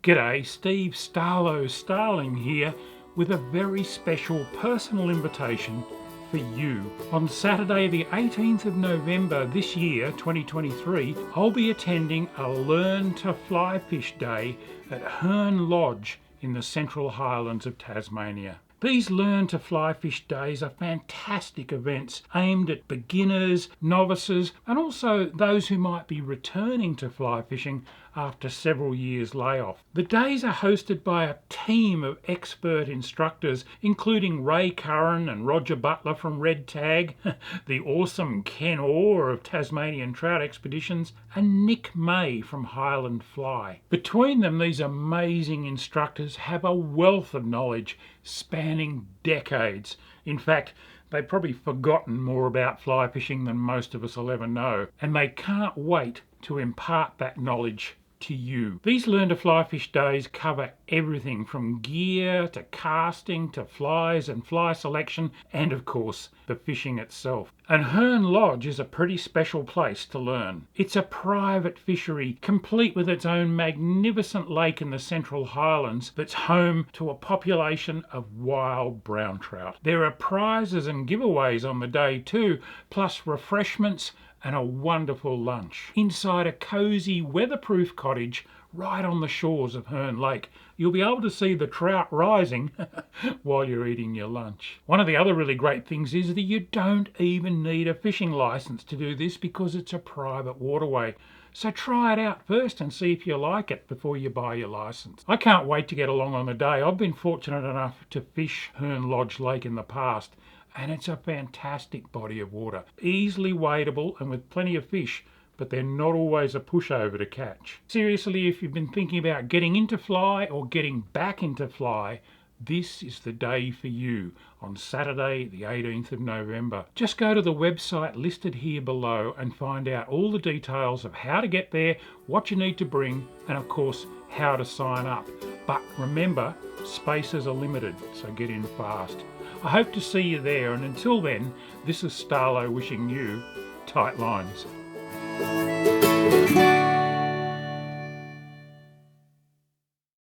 G'day, Steve Starling here with a very special personal invitation for you. On Saturday the 18th of November this year, 2023, I'll be attending a Learn to Fly Fish Day at Herne Lodge in the Central Highlands of Tasmania. These Learn to Fly Fish Days are fantastic events aimed at beginners, novices, and also those who might be returning to fly fishing after several years' layoff. The days are hosted by a team of expert instructors, including Ray Curran and Roger Butler from Red Tag, the awesome Ken Orr of Tasmanian Trout Expeditions, and Nick May from Highland Fly. Between them, these amazing instructors have a wealth of knowledge spanning decades. In fact, they've probably forgotten more about fly fishing than most of us will ever know, and they can't wait to impart that knowledge to you. These Learn to Fly Fish Days cover everything from gear to casting to flies and fly selection, and of course the fishing itself. And Herne Lodge is a pretty special place to learn. It's a private fishery complete with its own magnificent lake in the Central Highlands that's home to a population of wild brown trout. There are prizes and giveaways on the day too, plus refreshments and a wonderful lunch. Inside a cosy, weatherproof cottage right on the shores of Herne Lake, you'll be able to see the trout rising while you're eating your lunch. One of the other really great things is that you don't even need a fishing license to do this because it's a private waterway. So try it out first and see if you like it before you buy your license. I can't wait to get along on the day. I've been fortunate enough to fish Herne Lodge Lake in the past, and it's a fantastic body of water, easily wadeable and with plenty of fish, but they're not always a pushover to catch. Seriously, if you've been thinking about getting into fly or getting back into fly, this is the day for you on Saturday the 18th of November. Just go to the website listed here below and find out all the details of how to get there, what you need to bring, and of course how to sign up. But remember, spaces are limited, so get in fast. I hope to see you there, and until then, this is Starlo wishing you tight lines.